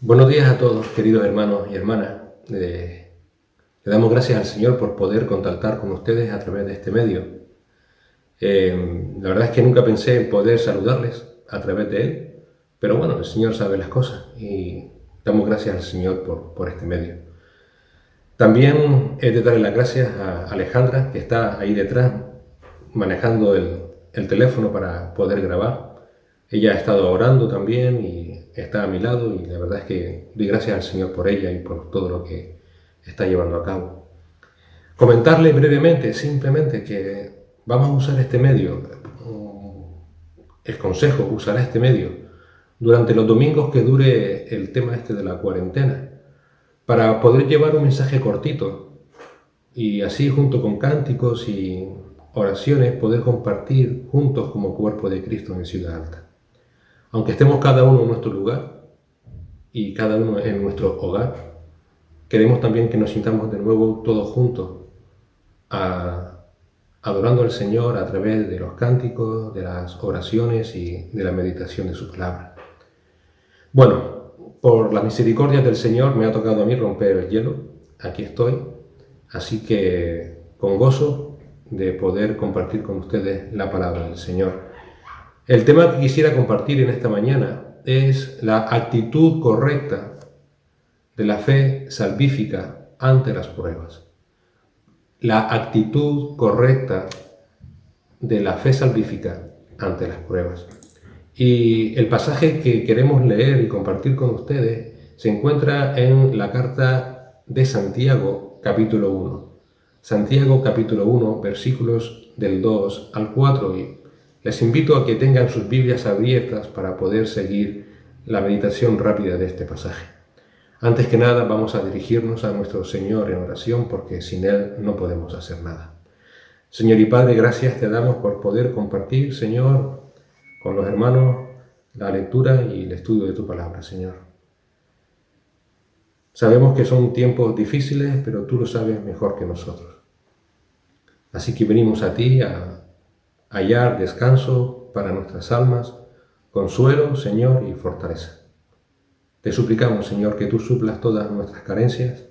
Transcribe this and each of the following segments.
Buenos días a todos, queridos hermanos y hermanas. Le damos gracias al Señor por poder contactar con ustedes a través de este medio. La verdad es que nunca pensé en poder saludarles a través de él, pero bueno, el Señor sabe las cosas y damos gracias al Señor por este medio. También he de darle las gracias a Alejandra, que está ahí detrás manejando el teléfono para poder grabar. Ella ha estado orando también y está a mi lado, y la verdad es que doy gracias al Señor por ella y por todo lo que está llevando a cabo. Comentarle brevemente, simplemente, que vamos a usar este medio, el consejo, usará este medio durante los domingos que dure el tema este de la cuarentena, para poder llevar un mensaje cortito y así, junto con cánticos y oraciones, poder compartir juntos como cuerpo de Cristo en Ciudad Alta. Aunque estemos cada uno en nuestro lugar y cada uno en nuestro hogar, queremos también que nos sintamos de nuevo todos juntos, adorando al Señor a través de los cánticos, de las oraciones y de la meditación de su palabra. Bueno, por la misericordia del Señor me ha tocado a mí romper el hielo. Aquí estoy, así que con gozo de poder compartir con ustedes la palabra del Señor. El tema que quisiera compartir en esta mañana es la actitud correcta de la fe salvífica ante las pruebas. La actitud correcta de la fe salvífica ante las pruebas. Y el pasaje que queremos leer y compartir con ustedes se encuentra en la carta de Santiago, capítulo 1. Santiago, capítulo 1, versículos del 2 al 4. Y les invito a que tengan sus Biblias abiertas para poder seguir la meditación rápida de este pasaje. Antes que nada, vamos a dirigirnos a nuestro Señor en oración, porque sin Él no podemos hacer nada. Señor y Padre, gracias te damos por poder compartir, Señor, con los hermanos la lectura y el estudio de tu palabra, Señor. Sabemos que son tiempos difíciles, pero tú lo sabes mejor que nosotros. Así que venimos a ti a hallar descanso para nuestras almas, consuelo, Señor, y fortaleza. Te suplicamos, Señor, que tú suplas todas nuestras carencias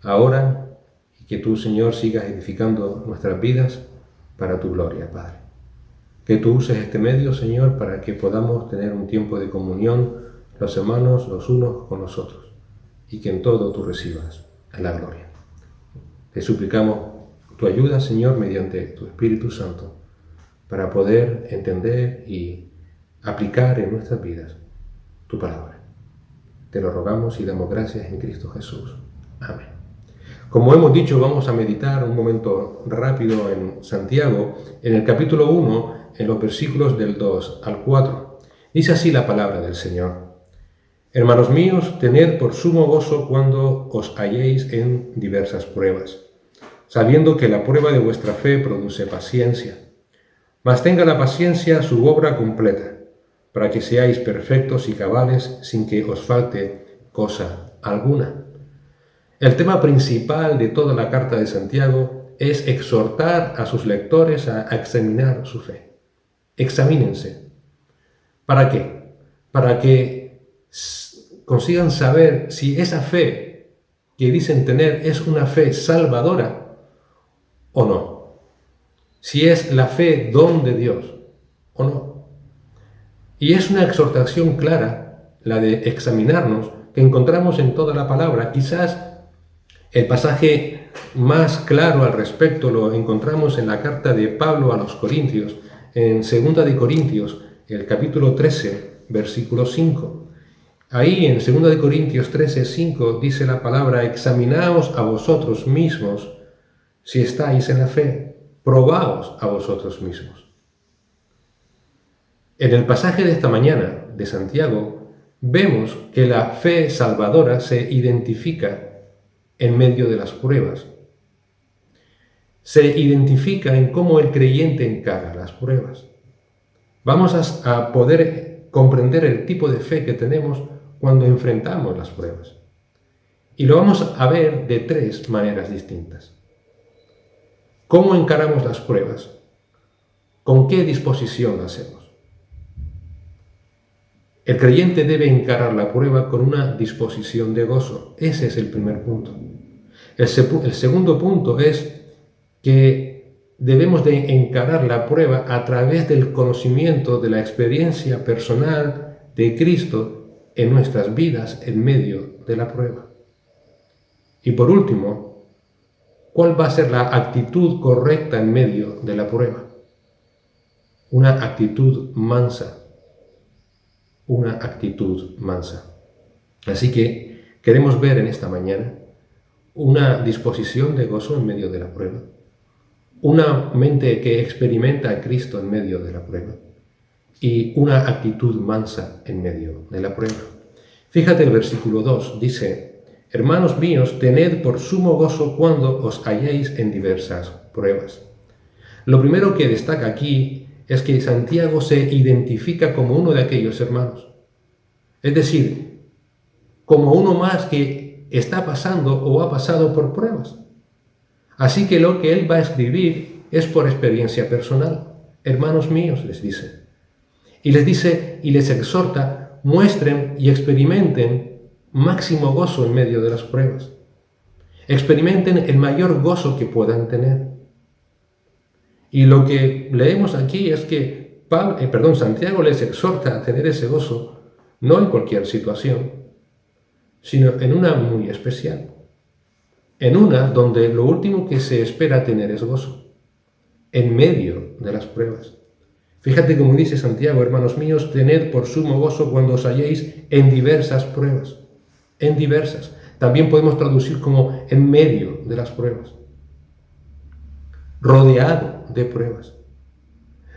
ahora y que tú, Señor, sigas edificando nuestras vidas para tu gloria, Padre. Que tú uses este medio, Señor, para que podamos tener un tiempo de comunión los hermanos los unos con los otros, y que en todo tú recibas la gloria. Te suplicamos tu ayuda, Señor, mediante tu Espíritu Santo, para poder entender y aplicar en nuestras vidas tu palabra. Te lo rogamos y damos gracias en Cristo Jesús. Amén. Como hemos dicho, vamos a meditar un momento rápido en Santiago, en el capítulo 1, en los versículos del 2 al 4. Dice así la palabra del Señor. Hermanos míos, tened por sumo gozo cuando os halléis en diversas pruebas, sabiendo que la prueba de vuestra fe produce paciencia. Mas tenga la paciencia su obra completa, para que seáis perfectos y cabales sin que os falte cosa alguna. El tema principal de toda la carta de Santiago es exhortar a sus lectores a examinar su fe. Examínense. ¿Para qué? Para que consigan saber si esa fe que dicen tener es una fe salvadora o no. Si es la fe don de Dios o no. Y es una exhortación clara, la de examinarnos, que encontramos en toda la palabra. Quizás el pasaje más claro al respecto lo encontramos en la carta de Pablo a los Corintios, en 2 de Corintios, el capítulo 13, versículo 5. Ahí en 2 de Corintios 13, 5 dice la palabra: examinaos a vosotros mismos si estáis en la fe, probaos a vosotros mismos. En el pasaje de esta mañana de Santiago vemos que la fe salvadora se identifica en medio de las pruebas. Se identifica en cómo el creyente encara las pruebas. Vamos a poder comprender el tipo de fe que tenemos cuando enfrentamos las pruebas. Y lo vamos a ver de tres maneras distintas. ¿Cómo encaramos las pruebas? ¿Con qué disposición lo hacemos? El creyente debe encarar la prueba con una disposición de gozo. Ese es el primer punto. El segundo punto es que debemos de encarar la prueba a través del conocimiento de la experiencia personal de Cristo en nuestras vidas en medio de la prueba. Y por último, ¿cuál va a ser la actitud correcta en medio de la prueba? Una actitud mansa. Una actitud mansa. Así que queremos ver en esta mañana una disposición de gozo en medio de la prueba, una mente que experimenta a Cristo en medio de la prueba y una actitud mansa en medio de la prueba. Fíjate el versículo 2, dice: hermanos míos, tened por sumo gozo cuando os halléis en diversas pruebas. Lo primero que destaca aquí es que Santiago se identifica como uno de aquellos hermanos. Es decir, como uno más que está pasando o ha pasado por pruebas. Así que lo que él va a escribir es por experiencia personal. Hermanos míos, les dice. Y les dice y les exhorta, muestren y experimenten máximo gozo en medio de las pruebas. Experimenten el mayor gozo que puedan tener. Y lo que leemos aquí es que Santiago les exhorta a tener ese gozo, no en cualquier situación, sino en una muy especial. En una donde lo último que se espera tener es gozo, en medio de las pruebas. Fíjate cómo dice Santiago: hermanos míos, tened por sumo gozo cuando os halléis en diversas pruebas. En diversas. También podemos traducir como en medio de las pruebas. Rodeado de pruebas.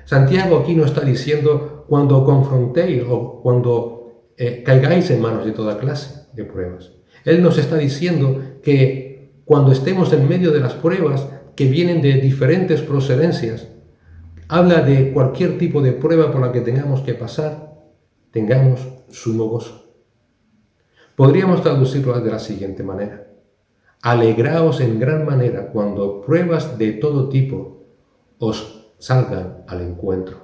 Santiago aquí no está diciendo cuando confrontéis o cuando caigáis en manos de toda clase de pruebas. Él nos está diciendo que cuando estemos en medio de las pruebas que vienen de diferentes procedencias, habla de cualquier tipo de prueba por la que tengamos que pasar, tengamos sumo gozo. Podríamos traducirlo de la siguiente manera: alegraos en gran manera cuando pruebas de todo tipo os salgan al encuentro.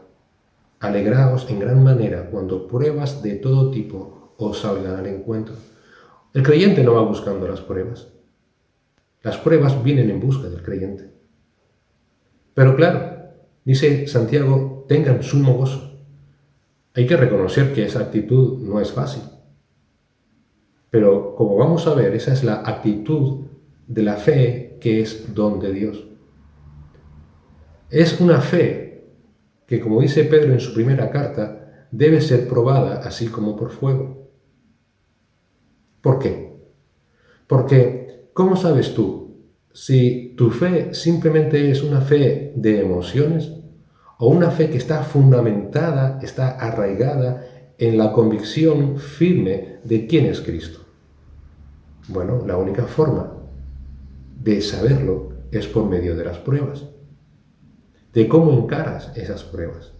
Alegraos en gran manera cuando pruebas de todo tipo os salgan al encuentro. El creyente no va buscando las pruebas. Las pruebas vienen en busca del creyente. Pero claro, dice Santiago, tengan sumo gozo. Hay que reconocer que esa actitud no es fácil. Pero como vamos a ver, esa es la actitud de la fe que es don de Dios. Es una fe que, como dice Pedro en su primera carta, debe ser probada así como por fuego. ¿Por qué? Porque, ¿cómo sabes tú si tu fe simplemente es una fe de emociones o una fe que está fundamentada, está arraigada en la convicción firme de quién es Cristo? Bueno, la única forma de saberlo es por medio de las pruebas, de cómo encaras esas pruebas.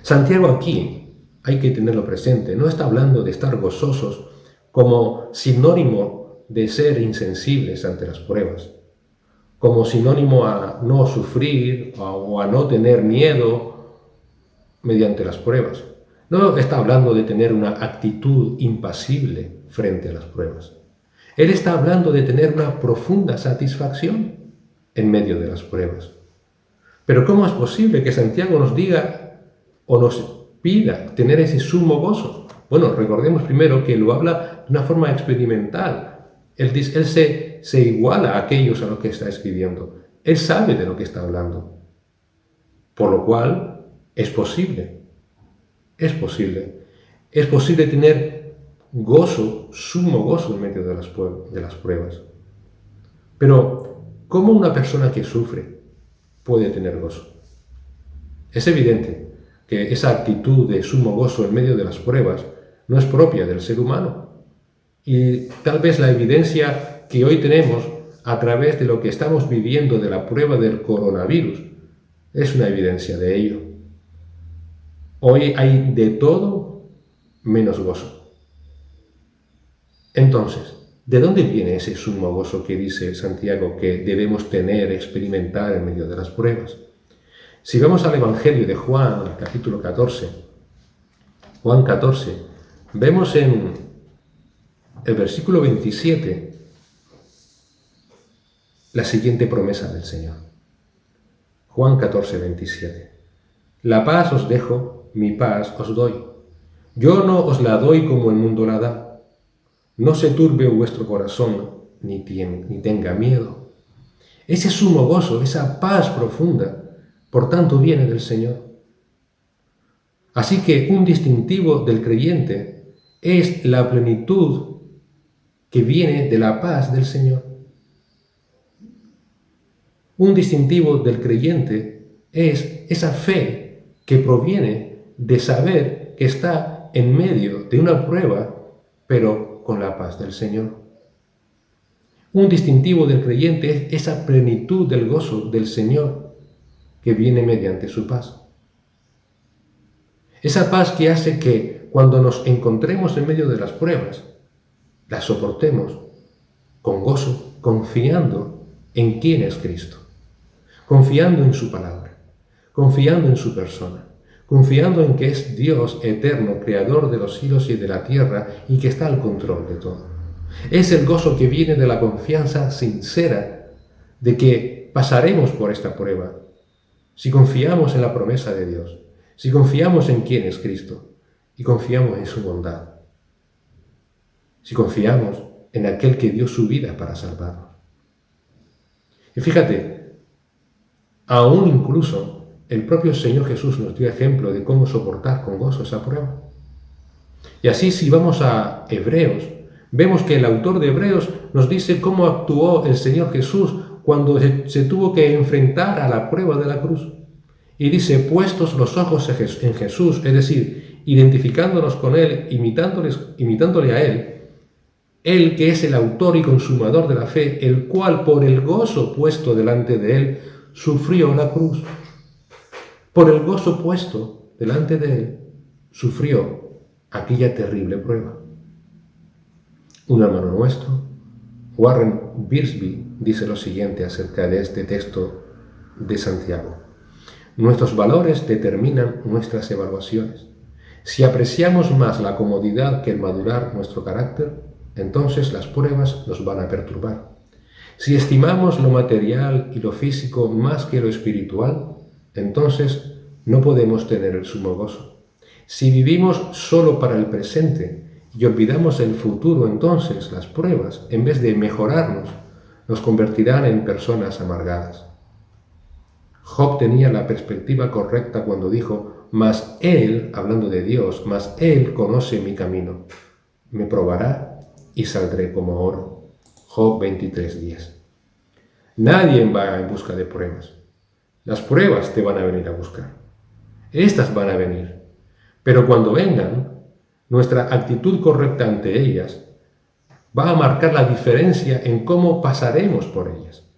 Santiago aquí, hay que tenerlo presente, no está hablando de estar gozosos como sinónimo de ser insensibles ante las pruebas, como sinónimo a no sufrir o a no tener miedo mediante las pruebas. No está hablando de tener una actitud impasible frente a las pruebas. Él está hablando de tener una profunda satisfacción en medio de las pruebas. Pero ¿cómo es posible que Santiago nos diga o nos pida tener ese sumo gozo? Bueno, recordemos primero que lo habla de una forma experimental. Él se iguala a aquellos a los que está escribiendo. Él sabe de lo que está hablando. Por lo cual, es posible. Es posible tener gozo, sumo gozo en medio de las pruebas. Pero, ¿cómo una persona que sufre puede tener gozo? Es evidente que esa actitud de sumo gozo en medio de las pruebas no es propia del ser humano. Y tal vez la evidencia que hoy tenemos a través de lo que estamos viviendo de la prueba del coronavirus es una evidencia de ello. Hoy hay de todo menos gozo. Entonces, ¿de dónde viene ese sumo gozo que dice Santiago que debemos tener, experimentar en medio de las pruebas? Si vamos al Evangelio de Juan, capítulo 14, Juan 14, vemos en el versículo 27 la siguiente promesa del Señor. Juan 14, 27. La paz os dejo, mi paz os doy. Yo no os la doy como el mundo la da. No se turbe vuestro corazón, ni tenga miedo. Ese sumo gozo, esa paz profunda, por tanto viene del Señor. Así que un distintivo del creyente es la plenitud que viene de la paz del Señor. Un distintivo del creyente es esa fe que proviene de saber que está en medio de una prueba, pero con la paz del Señor. Un distintivo del creyente es esa plenitud del gozo del Señor que viene mediante su paz. Esa paz que hace que cuando nos encontremos en medio de las pruebas, las soportemos con gozo, confiando en quién es Cristo, confiando en su palabra, confiando en su persona, confiando en que es Dios eterno, creador de los cielos y de la tierra y que está al control de todo. Es el gozo que viene de la confianza sincera de que pasaremos por esta prueba si confiamos en la promesa de Dios, si confiamos en quién es Cristo y confiamos en su bondad, si confiamos en aquel que dio su vida para salvarnos. Y fíjate, aún incluso el propio Señor Jesús nos dio ejemplo de cómo soportar con gozo esa prueba. Y así, si vamos a Hebreos, vemos que el autor de Hebreos nos dice cómo actuó el Señor Jesús cuando se tuvo que enfrentar a la prueba de la cruz. Y dice, puestos los ojos en Jesús, es decir, identificándonos con Él, imitándole a Él que es el autor y consumador de la fe, el cual por el gozo puesto delante de Él, sufrió la cruz. Por el gozo puesto delante de Él, sufrió aquella terrible prueba. Un hermano nuestro, Warren Wiersbe, dice lo siguiente acerca de este texto de Santiago. Nuestros valores determinan nuestras evaluaciones. Si apreciamos más la comodidad que el madurar nuestro carácter, entonces las pruebas nos van a perturbar. Si estimamos lo material y lo físico más que lo espiritual, entonces no podemos tener el sumo gozo. Si vivimos solo para el presente y olvidamos el futuro, entonces las pruebas, en vez de mejorarnos, nos convertirán en personas amargadas. Job tenía la perspectiva correcta cuando dijo, mas Él, hablando de Dios, mas Él conoce mi camino, me probará y saldré como oro. Job 23:10. Nadie va en busca de pruebas. Las pruebas te van a venir a buscar. Estas van a venir. Pero cuando vengan, nuestra actitud correcta ante ellas va a marcar la diferencia en cómo pasaremos por ellas.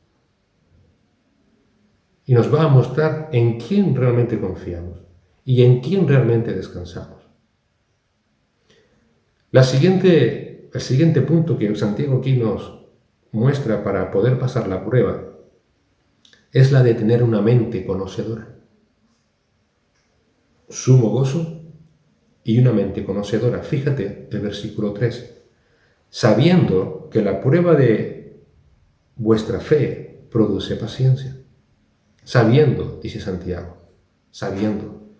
Y nos va a mostrar en quién realmente confiamos y en quién realmente descansamos. El siguiente punto que Santiago aquí nos muestra para poder pasar la prueba es la de tener una mente conocedora. Sumo gozo y una mente conocedora. Fíjate el versículo 3. Sabiendo que la prueba de vuestra fe produce paciencia. Sabiendo, dice Santiago, sabiendo.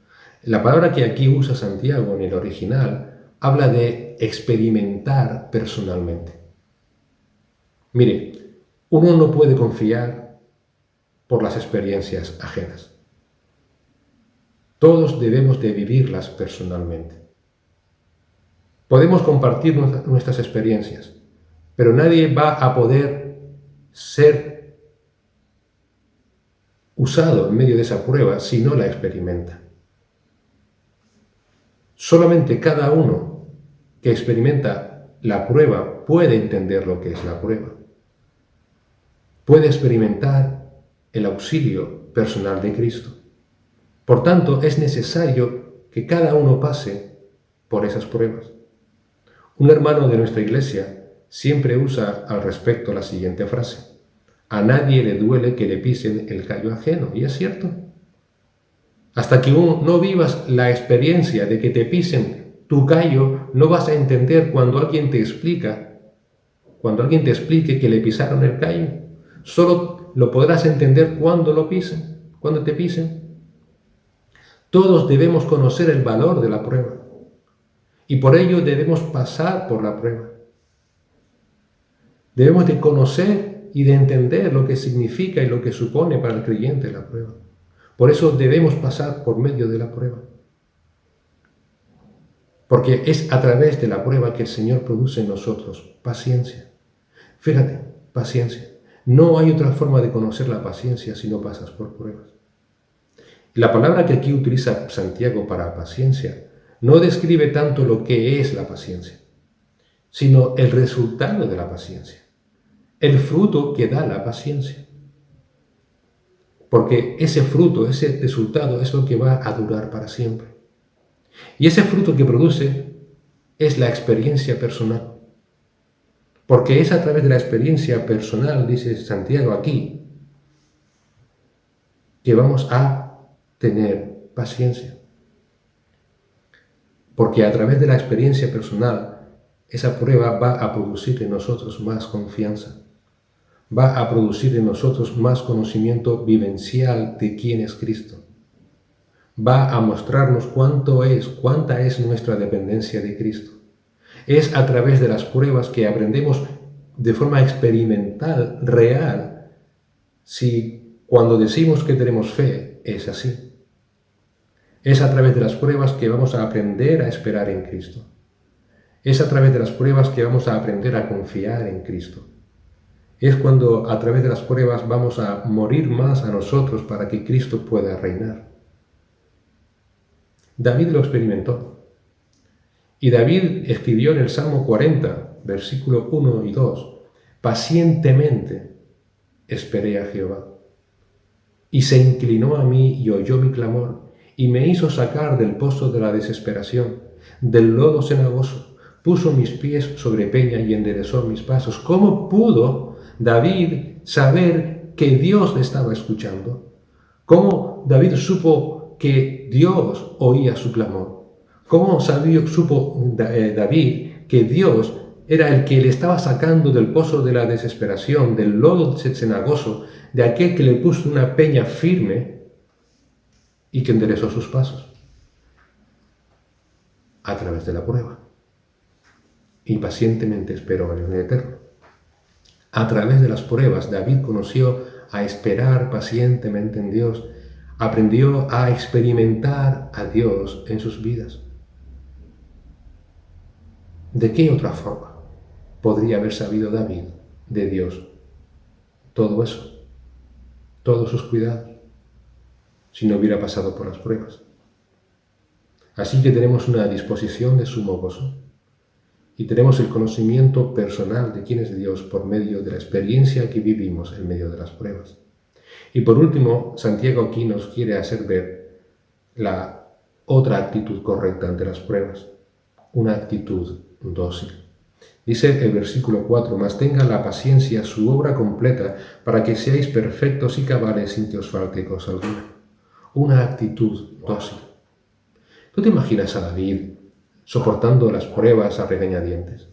La palabra que aquí usa Santiago en el original habla de experimentar personalmente. Mire, uno no puede confiar por las experiencias ajenas. Todos debemos de vivirlas personalmente. Podemos compartir nuestras experiencias, pero nadie va a poder ser usado en medio de esa prueba si no la experimenta. Solamente cada uno que experimenta la prueba puede entender lo que es la prueba. Puede experimentar el auxilio personal de Cristo. Por tanto, es necesario que cada uno pase por esas pruebas. Un hermano de nuestra iglesia siempre usa al respecto la siguiente frase: a nadie le duele que le pisen el callo ajeno. Y es cierto. Hasta que no vivas la experiencia de que te pisen tu callo no vas a entender cuando alguien te explique que le pisaron el callo. Solo lo podrás entender cuando te pisen. Todos debemos conocer el valor de la prueba y por ello debemos pasar por la prueba. Debemos de conocer y de entender lo que significa y lo que supone para el creyente la prueba. Por eso debemos pasar por medio de la prueba. Porque es a través de la prueba que el Señor produce en nosotros paciencia. Fíjate, paciencia. No hay otra forma de conocer la paciencia si no pasas por pruebas. La palabra que aquí utiliza Santiago para paciencia no describe tanto lo que es la paciencia, sino el resultado de la paciencia, el fruto que da la paciencia. Porque ese fruto, ese resultado es lo que va a durar para siempre. Y ese fruto que produce es la experiencia personal. Porque es a través de la experiencia personal, dice Santiago aquí, que vamos a tener paciencia. Porque a través de la experiencia personal, esa prueba va a producir en nosotros más confianza. Va a producir en nosotros más conocimiento vivencial de quién es Cristo. Va a mostrarnos cuánta es nuestra dependencia de Cristo. Es a través de las pruebas que aprendemos de forma experimental, real, si cuando decimos que tenemos fe es así. Es a través de las pruebas que vamos a aprender a esperar en Cristo. Es a través de las pruebas que vamos a aprender a confiar en Cristo. Es cuando a través de las pruebas vamos a morir más a nosotros para que Cristo pueda reinar. David lo experimentó. Y David escribió en el Salmo 40, versículo 1 y 2, pacientemente esperé a Jehová. Y se inclinó a mí y oyó mi clamor, y me hizo sacar del pozo de la desesperación, del lodo cenagoso. Puso mis pies sobre peña y enderezó mis pasos. ¿Cómo pudo David saber que Dios le estaba escuchando? ¿Cómo David supo que Dios oía su clamor? ¿Cómo supo David que Dios era el que le estaba sacando del pozo de la desesperación, del lodo cenagoso, de aquel que le puso una peña firme y que enderezó sus pasos? A través de la prueba. Y pacientemente esperó en el Eterno. A través de las pruebas, David conoció a esperar pacientemente en Dios, aprendió a experimentar a Dios en sus vidas. ¿De qué otra forma podría haber sabido David de Dios todo eso, todos sus cuidados, si no hubiera pasado por las pruebas? Así que tenemos una disposición de sumo gozo y tenemos el conocimiento personal de quién es Dios por medio de la experiencia que vivimos en medio de las pruebas. Y por último, Santiago aquí nos quiere hacer ver la otra actitud correcta ante las pruebas, una actitud dócil. Dice el versículo 4, mas tenga la paciencia su obra completa para que seáis perfectos y cabales sin que os falte cosa alguna. Una actitud dócil. ¿Tú te imaginas a David soportando las pruebas a regañadientes?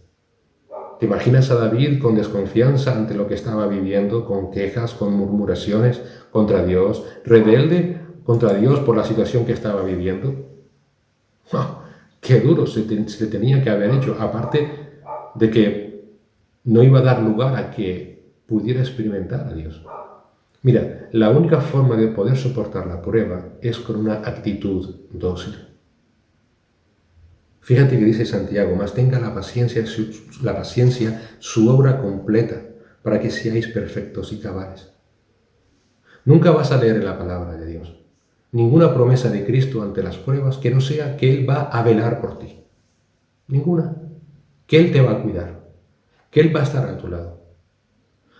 ¿Te imaginas a David con desconfianza ante lo que estaba viviendo, con quejas, con murmuraciones contra Dios, rebelde contra Dios por la situación que estaba viviendo? ¡Oh, qué duro se tenía que haber hecho! Aparte de que no iba a dar lugar a que pudiera experimentar a Dios. Mira, la única forma de poder soportar la prueba es con una actitud dócil. Fíjate que dice Santiago, mas tenga la paciencia su obra completa, para que seáis perfectos y cabales. Nunca vas a leer en la palabra de Dios ninguna promesa de Cristo ante las pruebas que no sea que Él va a velar por ti. Ninguna. Que Él te va a cuidar. Que Él va a estar a tu lado.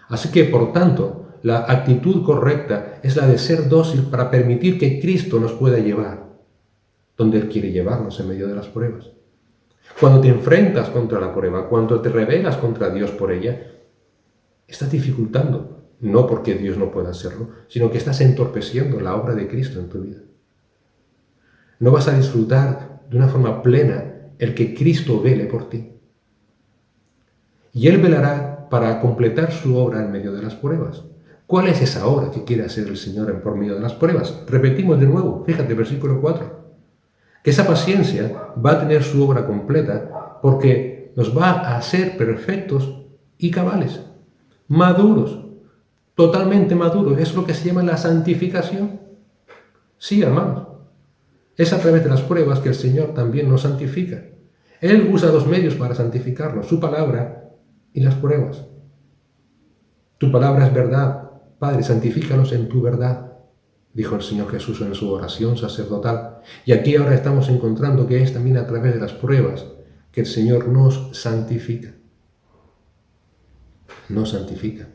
Así que, por tanto, la actitud correcta es la de ser dócil para permitir que Cristo nos pueda llevar donde Él quiere llevarnos en medio de las pruebas. Cuando te enfrentas contra la prueba, cuando te rebelas contra Dios por ella, estás dificultando, no porque Dios no pueda hacerlo, sino que estás entorpeciendo la obra de Cristo en tu vida. No vas a disfrutar de una forma plena el que Cristo vele por ti. Y Él velará para completar su obra en medio de las pruebas. ¿Cuál es esa obra que quiere hacer el Señor por medio de las pruebas? Repetimos de nuevo, fíjate, versículo 4. Que esa paciencia va a tener su obra completa porque nos va a hacer perfectos y cabales, maduros, totalmente maduros. Es lo que se llama la santificación. Sí, hermanos. Es a través de las pruebas que el Señor también nos santifica. Él usa dos medios para santificarnos, su palabra y las pruebas. Tu palabra es verdad. Padre, santifícanos en tu verdad, dijo el Señor Jesús en su oración sacerdotal. Y aquí ahora estamos encontrando que es también a través de las pruebas que el Señor nos santifica. Nos santifica.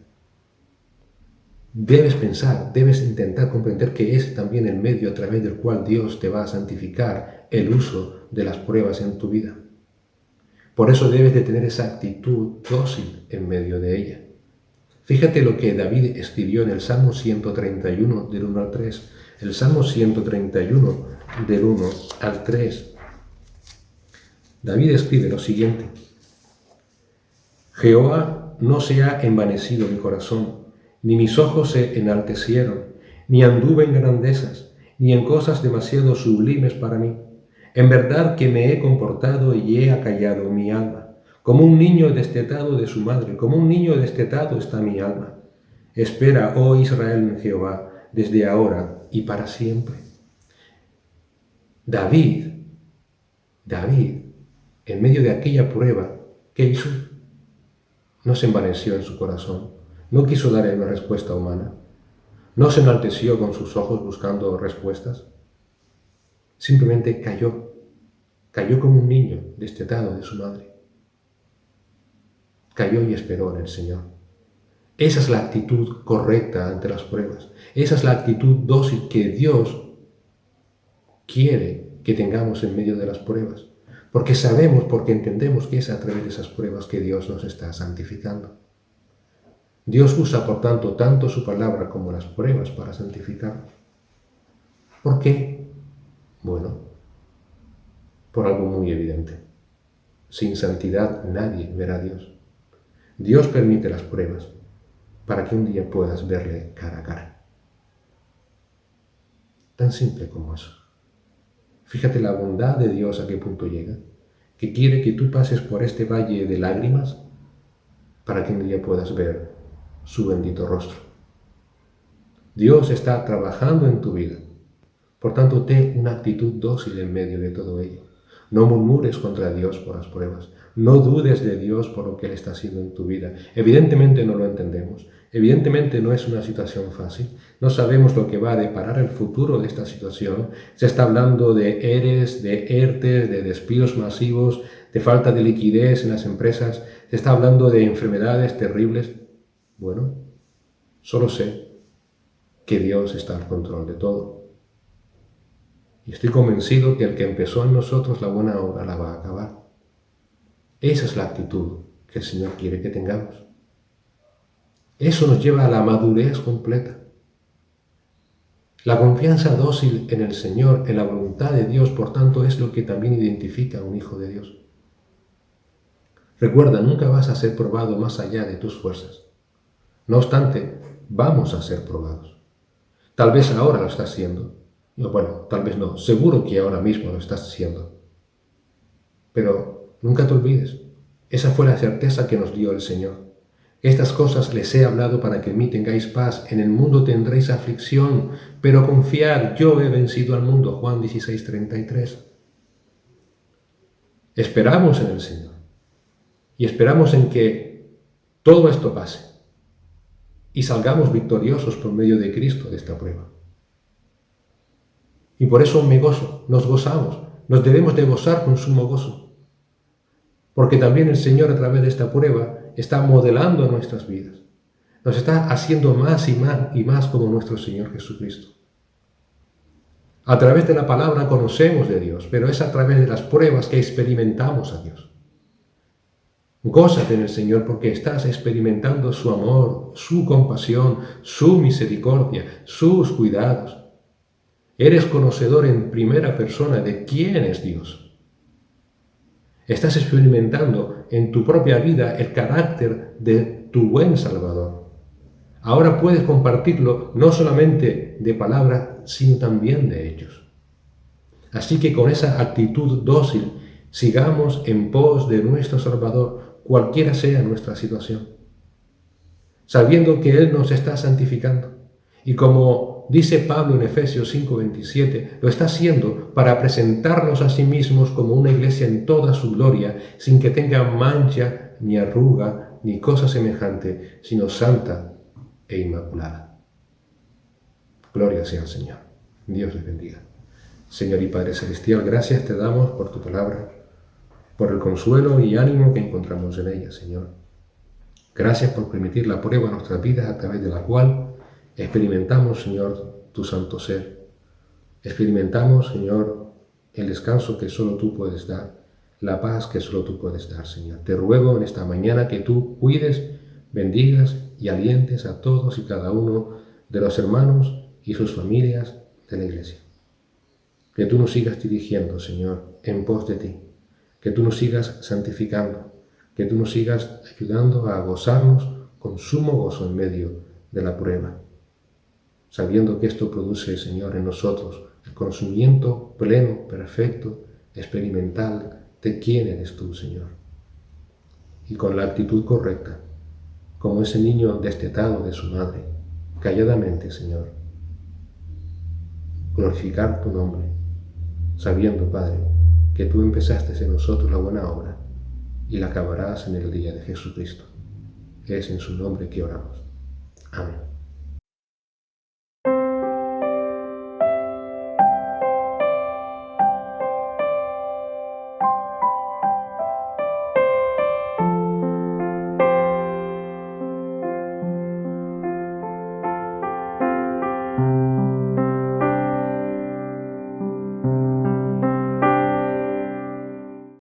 Debes pensar, debes intentar comprender que es también el medio a través del cual Dios te va a santificar el uso de las pruebas en tu vida. Por eso debes de tener esa actitud dócil en medio de ella. Fíjate lo que David escribió en el Salmo 131 del 1 al 3. El Salmo 131 del 1 al 3. David escribe lo siguiente. Jehová, no se ha envanecido mi corazón, ni mis ojos se enaltecieron, ni anduve en grandezas, ni en cosas demasiado sublimes para mí. En verdad que me he comportado y he acallado mi alma. Como un niño destetado de su madre, como un niño destetado está mi alma. Espera, oh Israel, en Jehová, desde ahora y para siempre. David, en medio de aquella prueba, ¿qué hizo? No se envaneció en su corazón, no quiso darle una respuesta humana, no se enalteció con sus ojos buscando respuestas, simplemente cayó como un niño destetado de su madre. Cayó y esperó en el Señor. Esa es la actitud correcta ante las pruebas. Esa es la actitud dócil que Dios quiere que tengamos en medio de las pruebas. Porque sabemos, porque entendemos que es a través de esas pruebas que Dios nos está santificando. Dios usa, por tanto su palabra como las pruebas para santificarnos. ¿Por qué? Bueno, por algo muy evidente. Sin santidad nadie verá a Dios. Dios permite las pruebas para que un día puedas verle cara a cara. Tan simple como eso. Fíjate la bondad de Dios a qué punto llega, que quiere que tú pases por este valle de lágrimas para que un día puedas ver su bendito rostro. Dios está trabajando en tu vida. Por tanto, ten una actitud dócil en medio de todo ello. No murmures contra Dios por las pruebas. No dudes de Dios por lo que Él está haciendo en tu vida. Evidentemente no lo entendemos. Evidentemente no es una situación fácil. No sabemos lo que va a deparar el futuro de esta situación. Se está hablando de ERES, de ERTES, de despidos masivos, de falta de liquidez en las empresas. Se está hablando de enfermedades terribles. Bueno, solo sé que Dios está al control de todo. Y estoy convencido que el que empezó en nosotros la buena obra la va a acabar. Esa es la actitud que el Señor quiere que tengamos. Eso nos lleva a la madurez completa. La confianza dócil en el Señor, en la voluntad de Dios, por tanto, es lo que también identifica a un hijo de Dios. Recuerda, nunca vas a ser probado más allá de tus fuerzas. No obstante, vamos a ser probados. Tal vez ahora lo estás haciendo. Bueno, tal vez no, seguro que ahora mismo lo estás haciendo. Pero nunca te olvides, esa fue la certeza que nos dio el Señor. Estas cosas les he hablado para que en mí tengáis paz. En el mundo tendréis aflicción, pero confiad, yo he vencido al mundo. Juan 16:33. Esperamos en el Señor y esperamos en que todo esto pase y salgamos victoriosos por medio de Cristo de esta prueba. Y por eso me gozo, nos gozamos, nos debemos de gozar con sumo gozo. Porque también el Señor a través de esta prueba está modelando nuestras vidas. Nos está haciendo más y más como nuestro Señor Jesucristo. A través de la palabra conocemos de Dios, pero es a través de las pruebas que experimentamos a Dios. Gózate en el Señor porque estás experimentando su amor, su compasión, su misericordia, sus cuidados. Eres conocedor en primera persona de quién es Dios. Estás experimentando en tu propia vida el carácter de tu buen Salvador. Ahora puedes compartirlo no solamente de palabras, sino también de hechos. Así que con esa actitud dócil, sigamos en pos de nuestro Salvador, cualquiera sea nuestra situación, sabiendo que Él nos está santificando. Y como dice Pablo en Efesios 5:27, lo está haciendo para presentarnos a sí mismos como una iglesia en toda su gloria, sin que tenga mancha, ni arruga, ni cosa semejante, sino santa e inmaculada. Gloria sea al Señor. Dios les bendiga. Señor y Padre Celestial, gracias te damos por tu palabra, por el consuelo y ánimo que encontramos en ella, Señor. Gracias por permitir la prueba en nuestras vidas a través de la cual experimentamos, Señor, tu santo ser. Experimentamos, Señor, el descanso que solo tú puedes dar, la paz que solo tú puedes dar, Señor. Te ruego en esta mañana que tú cuides, bendigas y alientes a todos y cada uno de los hermanos y sus familias de la iglesia. Que tú nos sigas dirigiendo, Señor, en pos de ti. Que tú nos sigas santificando. Que tú nos sigas ayudando a gozarnos con sumo gozo en medio de la prueba. Sabiendo que esto produce, Señor, en nosotros el conocimiento pleno, perfecto, experimental de quién eres tú, Señor. Y con la actitud correcta, como ese niño destetado de su madre, calladamente, Señor, glorificar tu nombre, sabiendo, Padre, que tú empezaste en nosotros la buena obra y la acabarás en el día de Jesucristo. Es en su nombre que oramos. Amén.